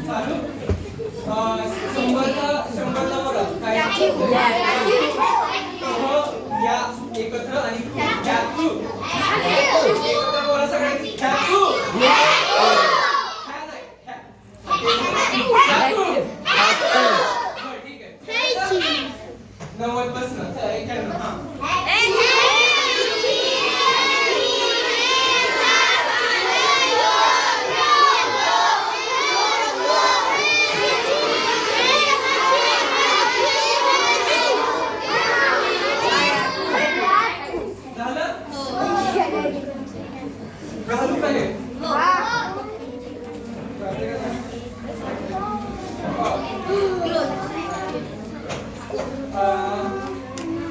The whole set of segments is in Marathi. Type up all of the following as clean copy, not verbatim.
चालू. शंभरला बघा काय या एकत्र आणि एकत्र बोला सगळ्यांनी ठीक आहे. 90 पासून 91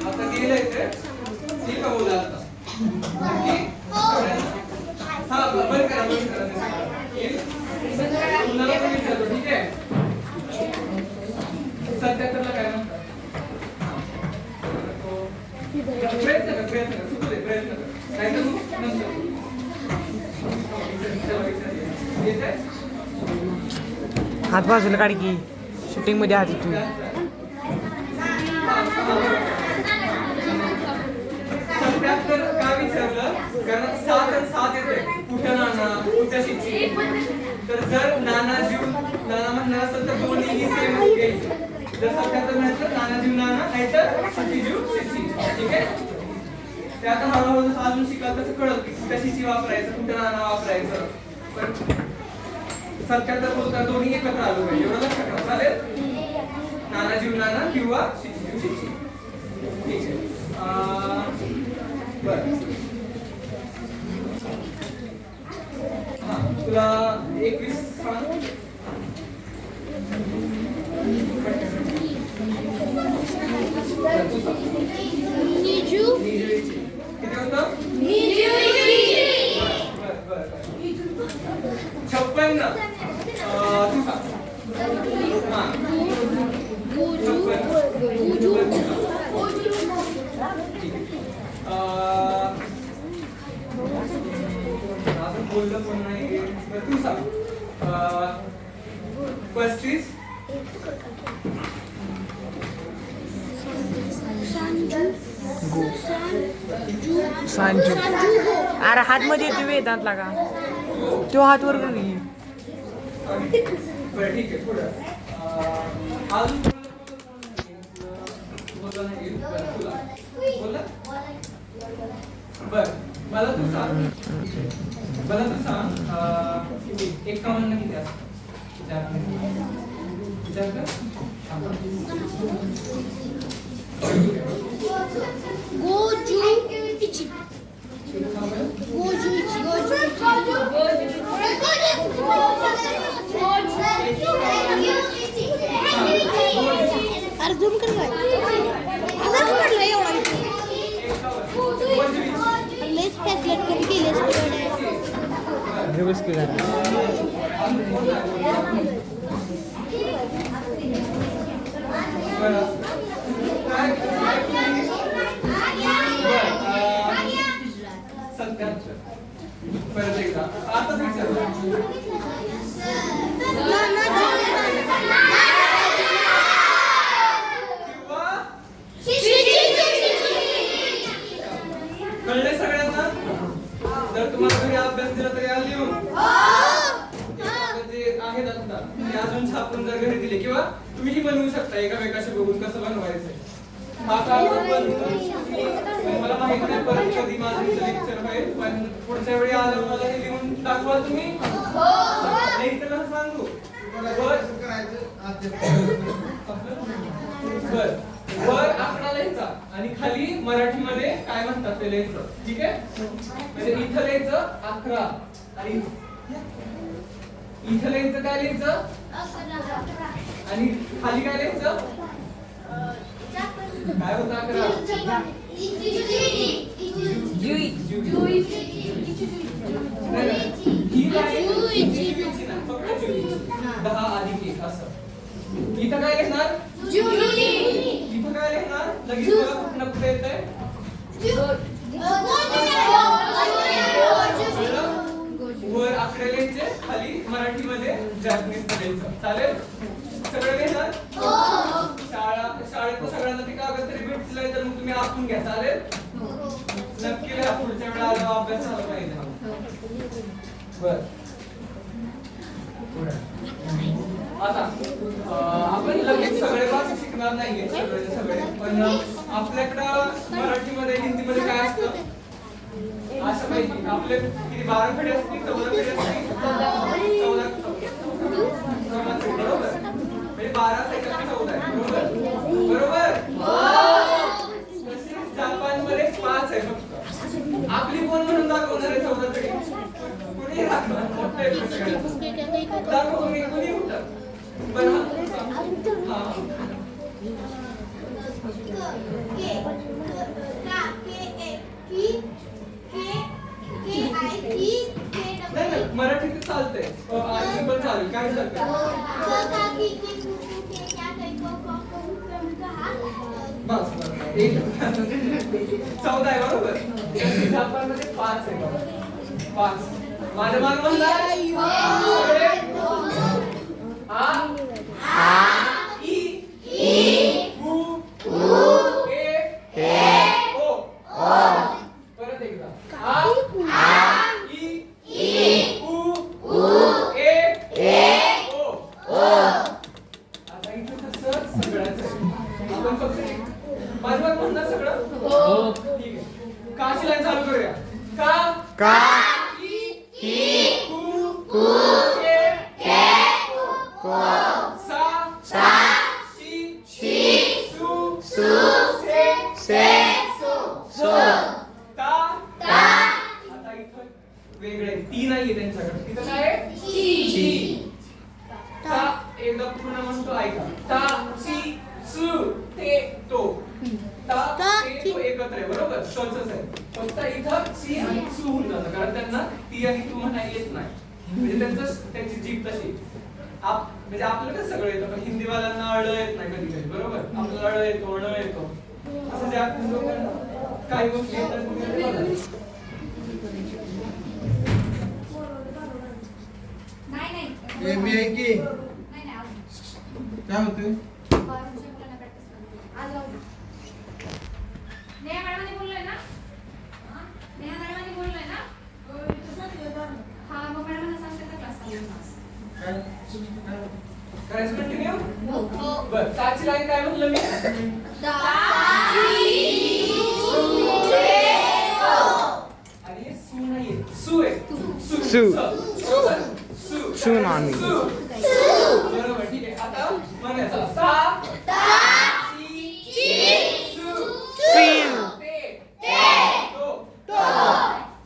आता गेलंय ते ठीक आहे बोला आता हा बंद करा तुम्हाला पण विचारतो ठीक आहे 77 ला काय म्हणतात प्रयत्न कर सुरू दे प्रयत्न कर नाही तर नंतर हात बाजूला काढ की शूटिंग मध्ये हात तू 77 का विचारलं कारण 7 आणि 7 येते कुठं नाना कुठं शिची तर जर नाना जीव नाना म्हणणार असेल तर दोन्ही सेम घ्यायचे जर 77 म्हटलं नाना जीव नाना नाहीतर शिची जीव शिची ठीक आहे ते आता हळूहळू अजून शिकाल तसं कळत की कुठं शिची वापरायचं कुठं नाना वापरायचं पण 77 बोलता दोन्ही एकत्र आलो पाहिजे एवढं लक्षात ठेवा चालेल नाना जीव नाना किंवा शिची जीव शिची ठीक आहे बरं तुला 21 सांग किती होतं 56 तू सांग अजून बोललं पण नाही तू सांग 35 सांजू अरे हात मध्ये येते वेदांत लागा तो हात वर घे बरं ठीक आहे पुढं अजून बोला बर मला तू सांग 51 किती असतात विचार कर अर्जुन कर लेस कॅल्क्युलेट कधी केलेस परत एकदा आताच विचार कळले सगळ्यांना जर तुम्हाला घरी अभ्यास दिला तर या लिहून जे आहेत आता ते अजून छापून जर घरी दिले किंवा तुम्हीही बनवू शकता एकामेकाशी बघून कसं बनवायचंय हा कागद पण मला माहित नाही परत कधी माझं लेक्चर होईल पण पुढच्या वेळी आलं मला हे लिहून दाखवा तुम्ही नाही त्याला सांगू बर वर आकडा लिहायचा आणि खाली मराठीमध्ये काय म्हणतात ते लिहायचं ठीक आहे म्हणजे इथं लिहायचं 11 आणि इथं लिहायचं काय लिहायचं आणि खाली काय लिहायचं काय होतं 11 10 अधिक 1 असं इथं काय लिहिणार इथं काय लिहिणार लगेच कुठं कुठे येतंय वर आकडे लिहायचे खाली मराठीमध्ये जॅपनीज लिहायचं. चालेल? सगळं लिहिणार? शाळेत सगळ्यांना ती कागदपत्र भेटलंय तर मग तुम्ही आखून घ्या. चालेल? नक्की लिहा. पुढच्या वेळेला आला अभ्यास झाला पाहिजे. बर आता आपण लगेच सगळे भाषा शिकणार नाहीये सगळे पण आपल्याकडं मराठीमध्ये हिंदीमध्ये काय असतं असं माहिती आपले किती 12 खडे असतील 14 खडे असतील 14 बरोबर म्हणजे 12 सेकंद 14 आहे बरोबर जपानमध्ये 5 आहे फक्त आपली कोण म्हणून दाखवणार आहे 14 खडे कोणी दाखव कोणी उठत बरं नाही मराठीत चालतंय पण चालेल काय चालतंय 14 आहे बरोबर जपानमध्ये 5 आहे 5 माझ्या मागे म्हणणार परत एकदा आता इथं कसं सगळ्याच आपण फक्त माझ्या मागे म्हणणार सगळं ठीक आहे काची लाईन चालू करूया का वेगळे ती नाहीये त्यांच्याकडे तिथं काय आहे ची ता एकदा पूर्ण म्हणतो ऐका ता ची सु ते तो ता ते तो एकत्र आहे बरोबर शॉर्टच आहे फक्त इथं ची आणि सु होऊन जातं कारण त्यांना ती आणि तू म्हणा येत नाही म्हणजे त्यांची जीभ तशी म्हणजे आपल्याला कसं सगळं येतं पण हिंदीवाल्यांना अळ येत नाही कधी कधी बरोबर आपल्याला अळ येतो अण येतो असं ज्या काही गोष्टी येतात मी आहे की काय होते करायचं कंटिन्यू बरं ताची लाईन काय म्हणलं मी आणि सु नाहीये सु आहे सुनामी बरोबर ठीक आहे आता म्हणायचं सा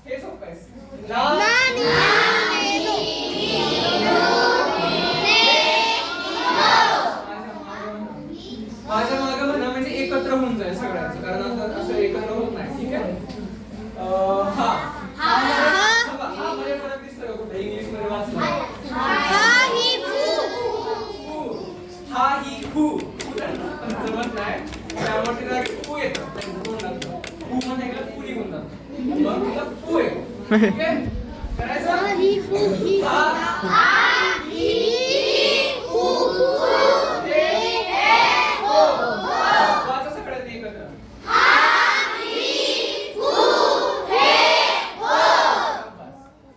हे सोपं आहे माझ्या मागे म्हणा म्हणजे एकत्र होऊन जाईल सगळ्यांचं कारण आता असं एकत्र होत नाही ठीक आहे हा मध्ये फरक दिसतोय का कुठे इंग्लिश मध्ये वाचलं हा ही हू जमत नाही त्यामुळे तिला फू येतं फू म्हणायला फू निघून जातं मग तिला फू आहे ठीक आहे करायचं वाचा सगळ्यात एकत्र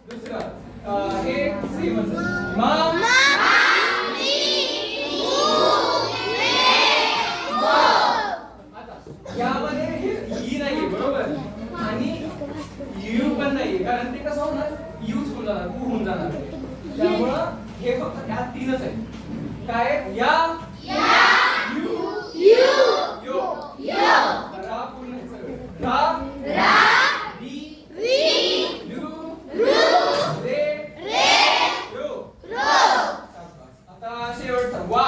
दुसरं हे सेमच यामध्ये ही नाहीये बरोबर आणि यू पण नाहीये कारण ते कसं होणार यूज होऊन जाणार तू होऊन जाणार त्यामुळं हे फक्त या तीनच आहे काय या यू यो रा पूर्ण सगळं रा री यू रे यो आता शेवटचा वा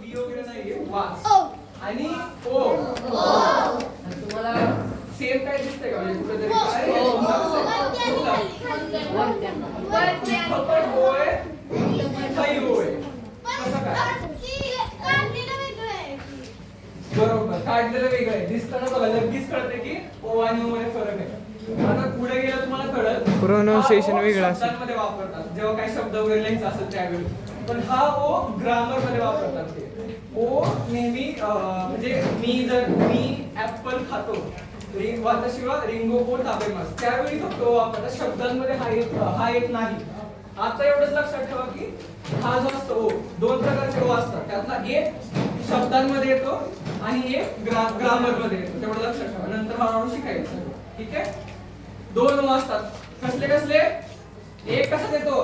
वी वगैरे नाहीये वा आणि ओ तुम्हाला सेम काय दिसतंय का म्हणजे कुठेतरी बरोबर काढलेलं वेगळं आहे दिसताना बघा लगेच कळते की ओ आणि ओ मध्ये फरक आहे आता पुढे गेला तुम्हाला कळत प्रोनाउन्सिएशन प्रोनाऊन्सिएशन वेगळं असेल. शब्दांमध्ये वापरतात जेव्हा काही शब्द वगैरे लिहायचा असेल त्यावेळी. पण हा ओ ग्रामर मध्ये वापरतात ते. ओ नेहमी म्हणजे मी ऍपल खातो वाताशिवाय रिंगो को ताबेमास त्यावेळी फक्त ओ वापरतात. शब्दांमध्ये हा येत नाही. आता एवढंच लक्षात ठेवा की हा जो असतो ओ दोन प्रकारचे ओ असतात. त्यातला एक शब्दांमध्ये येतो आणि एक ग्रामर मध्ये येतो. तेवढं लक्षात ठेवा. नंतर हळूहळू शिकायचं. ठीक आहे. दोन ओ असतात. कसले कसले? एक कसा येतो?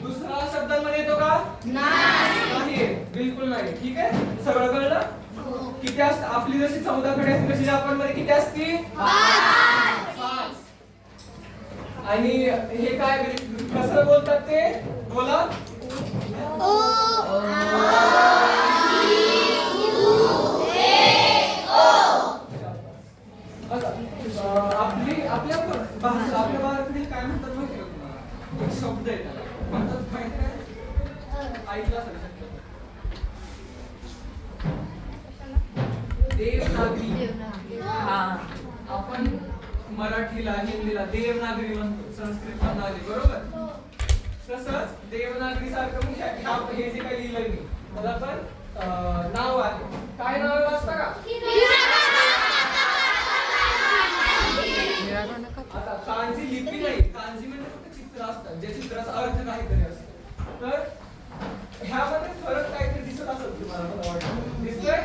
दुसरा शब्दांमध्ये येतो का? नाही, बिलकुल नाही. ठीक आहे. सगळं कळलं? किती असतं? आपली जशी 14 कडे असते तशी जापान मध्ये किती असते? 5. आणि हे काय कसं बोलतात ते? बोला. आपल्या भागाकडे काय म्हणतात माहिती का तुम्हाला? एक शब्द आहे त्याला म्हणतात माहिती आहे? ऐकला असेल शक्यतो. देवनागरी. आपण मराठीला हिंदीला देवनागरी म्हणतो. संस्कृत नागरी बरोबर. तसंच देवनागरी सारखं हे जे काही लिहिलंय मी त्याला पण नाव आहे. काय नाव आहे वाचता का? आता कांजी लिपी नाही. कांजी म्हणजे फक्त चित्र असतात जे चित्राचा अर्थ काहीतरी असतो. तर ह्यामध्ये फरक काहीतरी दिसत असेल तुम्हाला मला वाटतं. दिसतोय?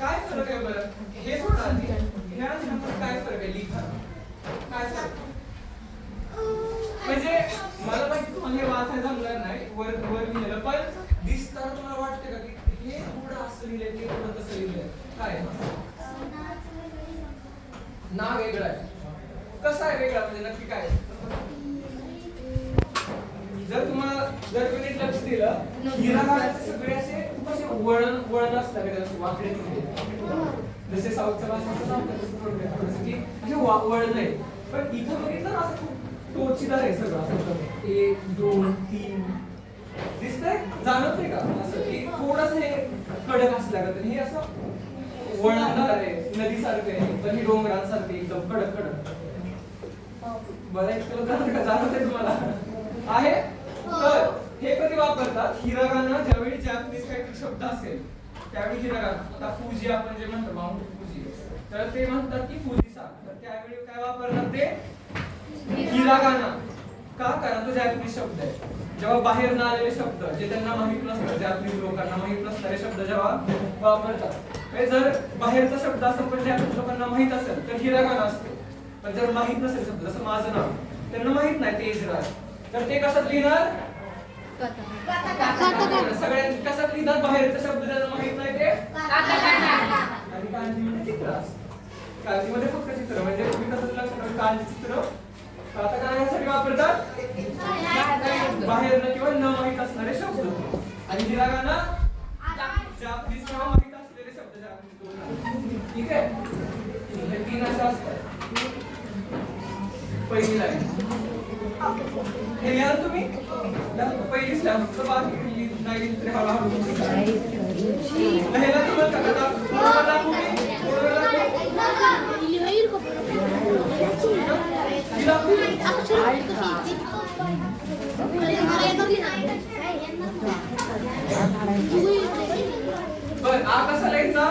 काय फरक आहे बरं? हे सोडा आधी. ह्यामध्ये काय फरक आहे? लिखाण काय फरक? म्हणजे मला माहिती तुम्हाला हे वाचायला जमणार नाही वर लिहिलेलं पण दिसताना तुम्हाला वाटतं का की हे थोडं असं लिहिलंय ते थोडं तसं लिहिलंय? काय ना वेगळं आहे. कसं आहे वेगळा म्हणजे नक्की काय? जर तुम्ही लक्ष दिलं हिरागाचे सगळे असे वळण असतात वाकडे जसे साऊथच्या भाषेचं की वळण आहे. पण इथं बघितलं ना असं खूप टोचीदार आहे सगळं असं 1 2 3 दिसतंय? जाणवत नाही का असं की थोडंसं हे कडक असल्यागत हे असं वळणदार आहे नदीसारखं आहे पण ही डोंगरांसारखं एकदम कडक कडक. बरं इतकं जाणवत तुम्हाला आहे? तर हे कधी वापरतात? हिरागाना ज्यावेळी जॅपनीज काहीतरी शब्द असेल त्यावेळी हिरागाना. आता फुजी आपण जे म्हणतो माउंट फुजी तर ते म्हणतात की फुजिसा. तर त्यावेळी काय वापरतात ते? हिरागाना. का? कारण तो जॅपनीज शब्द आहे. जेव्हा बाहेर न आलेले शब्द जे त्यांना माहित नसतात जॅपनीज लोकांना माहित नसणारे शब्द जेव्हा वापरतात जर बाहेरचा शब्द असेल पण जॅपनीज लोकांना माहित असेल तर हिरागाना असते. पण जर माहित नसेल शब्द जसं माझं नाव त्यांना माहित नाही ते इस्रायल तर ते कसं लिहिणार? सगळ्यांनी कसं लिहितात? बाहेरचा शब्द त्यांना माहित नाही ते आणि कांजी म्हणजे चित्र असतं. कांजीमध्ये फक्त चित्र म्हणजे तुम्ही कसं लक्षात कांजी चित्र आता काय यासाठी वापरतात? बाहेर किंवा न माहित असणारे शब्द. आणि हिरागाना जापनीज किंवा माहित असलेले शब्द जापनीज. ठीक आहे. हे 3 अशा असतात. पहिली लाईन हे लिहा तुम्ही पहिलीच लिहा फक्त बाकी नाही तरी हळूहळू लिहायला तुम्हाला बर आ कसा लिहायचा?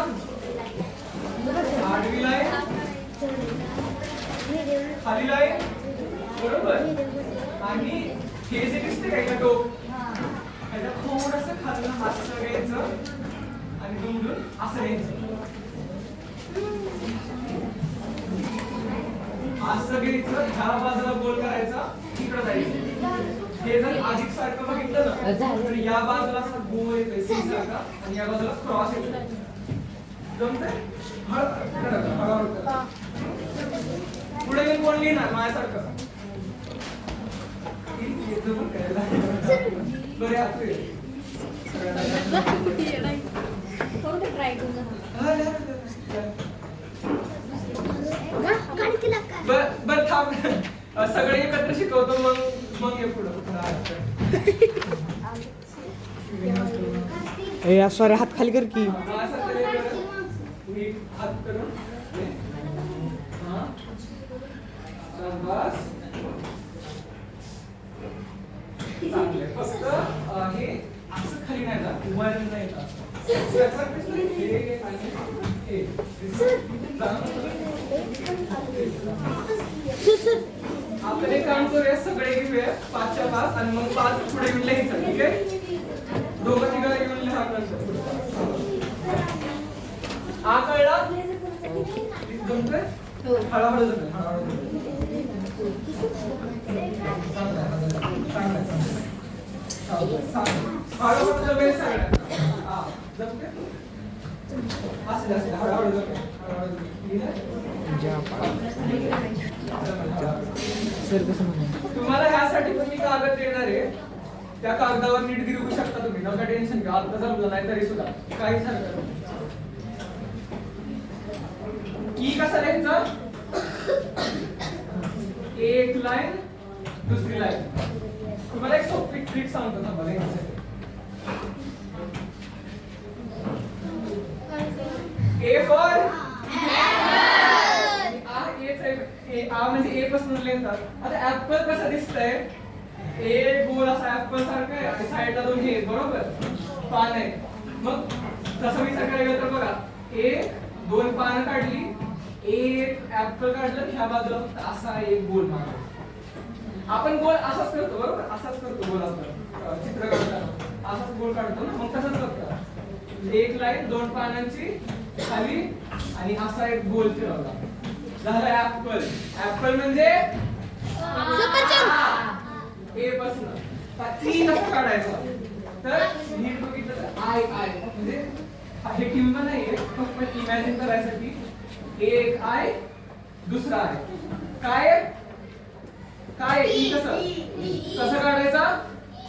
आडवी लाईन खाली लाईन बरोबर. आणि हे जे दिसते का इथं टोक त्याच्या थोडंसं खालनं असं घ्यायचं आणि दुमडून असं घ्यायचं. असं घ्यायचं ह्या बाजूला गोल करायचा इकडं जायचं. हे जर अधिक सारखं बघितलं ना तर या बाजूला असं गोल येतोय सी सारखा आणि या बाजूला क्रॉस येतोय. जमतंय? हळूहळू पुढे मी कोण लिहिणार माझ्यासारखं? बर थांब सगळे एकत्र शिकवतो मग ये पुढं. सॉरी हात खाली कर की. हात करून चांगलंय. फक्त हे असं खाली नाही जात, उभा राहून नाही येत असं. याचा अर्थ हे आणि हे. आपण एक काम करूया, सगळे घेऊया 5च्या 5 आणि मग 5 पुढे येऊन लिहायचं. ठीक आहे, दोघं तिघं येऊन लिहा. आ कळला? जमतंय? हळूहळू जमेल, हळूहळू जमेल. हळूहळू जमेल सगळ्यांना. हा, जमतंय? असं असं हळूहळू जमेल, हळूहळू जमेल. सर कसं म्हणा तुम्हाला ह्यासाठी पण मी कागद देणार आहे. त्या कागदावर नीट गिरवू शकता तुम्ही, नका टेन्शन घ्या. आता जमलं नाही तरी सुद्धा काहीच हरकत नाही. की कसं लिहायचं? एक लाईन दुसरी लाईन. तुम्हाला एक सोपी ट्रिक सांगतो ना मला लिहायसाठी. ए फॉर आ म्हणजे ए पासून लिहितात. आता ऍपल कसं दिसतंय? ए गोल असा ऍपल सारखं आहे आणि साईडला दोन हे बरोबर पान आहे. मग तसं मी सकाळी गेलं तर बघा, ए 2 पानं काढली, एक ऍपल काढलं, ह्या बाजूला फक्त असा एक गोल मारला. आपण गोल असाच करतो बरोबर, असाच करतो गोल असतो चित्र काढताना, असाच गोल काढतो ना. मग तसंच करतो, एक लाईन 2 पानांची खाली आणि असा एक गोल फिरवला, झालं ऍपल. ऍपल म्हणजे ए पासून ई कसं काढायचं? तर नीट बघितलं तर आय आय म्हणजे हे किंवा नाहीये, फक्त इमॅजिन करायसाठी एक आय दुसरा आय. काय काय ई कसं काढायचा?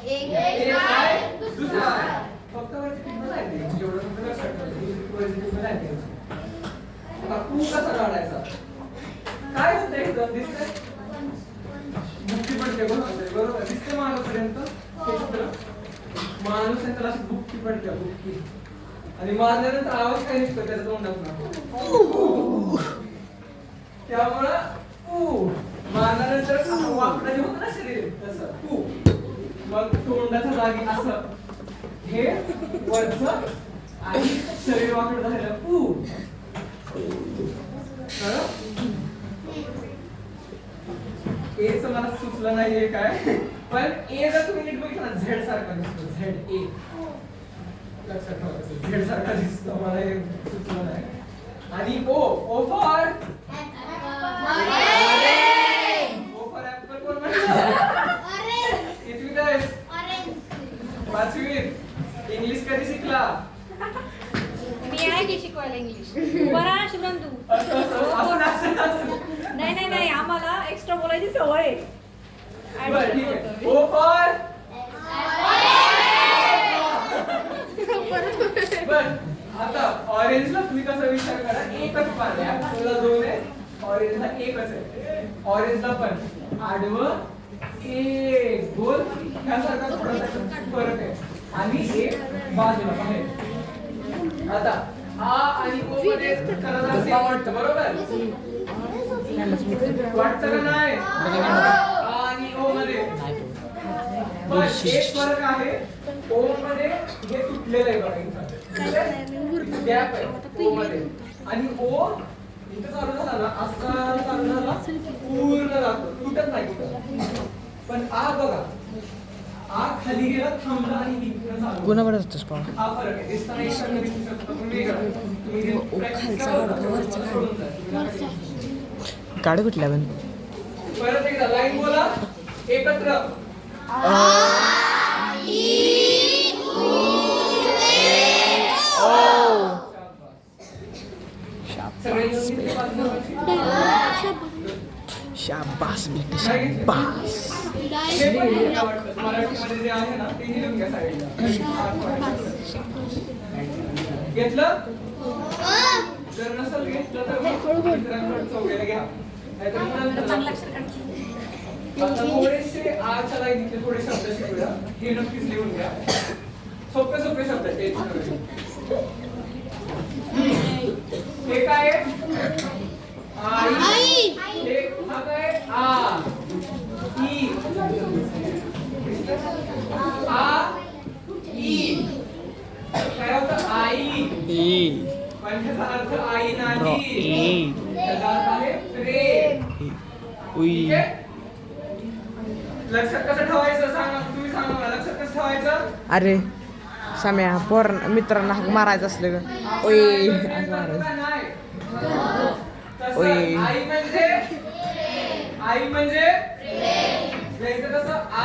एक आय दुसरा आय. फक्त वरची किंवा नाही द्यायची, एवढं फक्त लक्षात ठेवायचं. वरची किंवा नाही द्यायची. आता तू कसा काढायचा? काय होतंय इथं दिसतंय? बुक्की पडते बरोबर, दिसते माणूसपर्यंत हे चित्र. माणूस आहे त्याला अशी बुक्की पडते, बुक्की. आणि मारल्यानंतर आवाज काय निघतो त्याच्या तोंडातून? त्यामुळं मारल्यानंतर असं वाकडं जे होतं ना शरीर तसं मग तोंडाच्या जागी असं हे वरचं आणि शरीर वाकडं झालेलं एच मला सुचलं नाहीये काय, पण ए जर तुम्ही नीट बघितलं ना झेड सारखा दिसतो, झेड ए लक्षात ठेवायचं, झेड सारखा दिसतो. मला हे सुचलं नाही. आणि ओ ओ फॉर ऍपल कोण म्हणलं? कितवीत आहेस? 5वीत. इंग्लिश कधी शिकला? मी आहे की शिकवायला इंग्लिश. बरं शुभ्रन तू. नाही आम्हाला एक्स्ट्रा बोलायची सवय आहे. बरं ठीक आहे. ओ फॉर बर. आता ऑरेंजला तुम्ही कसा विचार करा, एकच पान आहे. ऍपलला 2 आहे, ऑरेंजला एकच आहे. ऑरेंजला पण आडवं एक गोल ह्यासारखा थोडासा फरक आहे आणि एक बाजूला बाहेर. आता आ आणि ओ मध्ये करायला सेम वाटतं बरोबर, वाटतं का नाही? आ आणि ओ मध्ये पण एक फरक आहे. ओ मध्ये हे तुटलेलं आहे बघा, इथं गॅप आहे ओ मध्ये. आणि ओ इथं चालू झाला ना, असा चालू झाला पूर्ण जातो, तुटत नाही कुठं. पण आ बघा, आ खाली गेला थांबला आणि इकडे चालू. कोणाकडे असतोस पाव? हा फरक आहे. दिसताना एकसारखं दिसू शकतो पण वेगळं. तुम्ही प्रॅक्टिस करा. गाडी कुठल्या पण परत एकदा लाईन बोला एकत्र. शाबास बेटे शाबास. मराठीमध्ये जे आहे ना ते लिहून घ्या साईडला. घेतलं? जर नसेल घेतलं तर मित्रांकडचं वगैरे घ्या. आता थोडेसे आजच्या लाईनीतले थोडे शब्द शिकूया, हे नक्कीच लिहून घ्या. सोपे सोपे शब्द आहेत. हे काय आहे? आई. हे हा काय? आ. ई. लक्षात कसं ठेवायचं सांगा, तुम्ही सांगा मला, लक्षात कसं ठेवायचं? अरे सम्या पोर मित्रांना हाक मारायचं असलं ग ओय असं मारायचं. नाही. तसं ओय. आई म्हणजे लिहायचं कसं आ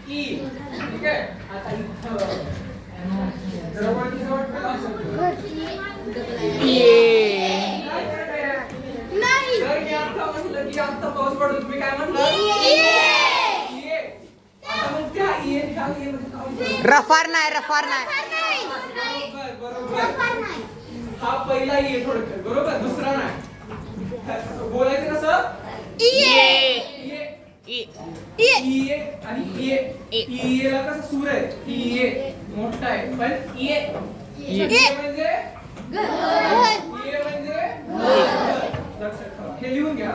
ई. ठीक आहे. आता इथं जरा वरती वाटतं का शब्द? ये काय करताय? नाही. जर मी आता म्हटलं की आता पाऊस पडतो, तुम्ही काय म्हणणार? ये. आता मग त्या ये मध्ये काय? रफार नाही रफार नाही बरोबर. हा पहिला ये थोडक्यात, बरोबर, दुसरा नाही. बोलायचं कसं? ये. इये आणि इये. इयेला कसं सूर आहे? इये मोठा आहे, पण इये म्हणजे इये म्हणजे लक्षात ठेवा. हे लिहून घ्या.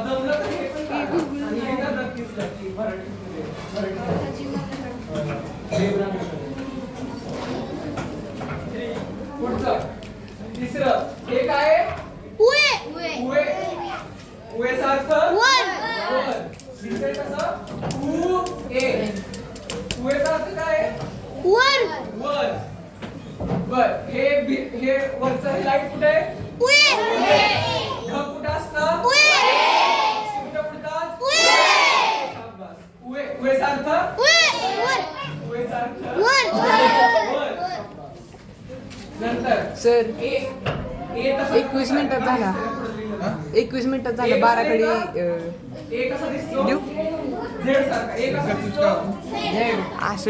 जमलं तर हे पण काढा. आणि हे तर नक्कीच नक्की पुढचं तिसरं हे काय आहे? उवे. उवेचा अर्थ वर. वर. दिसेल कसं? उए. उवेचा अर्थ काय आहे? वर. बर हे वरचं हे लाईट कुठे आहे? ढग कुठं असतं? कुठं पडतात? शाबास. उवेचा अर्थ? उवेचा अर्थ वर. नंतर सर ए तसं 21 मिनिटात झाला. 21 मिनिटात झालं 12 कडे ए कसा दिसतो? देऊ? झेड सारखा. ए कसा दिसतो? असं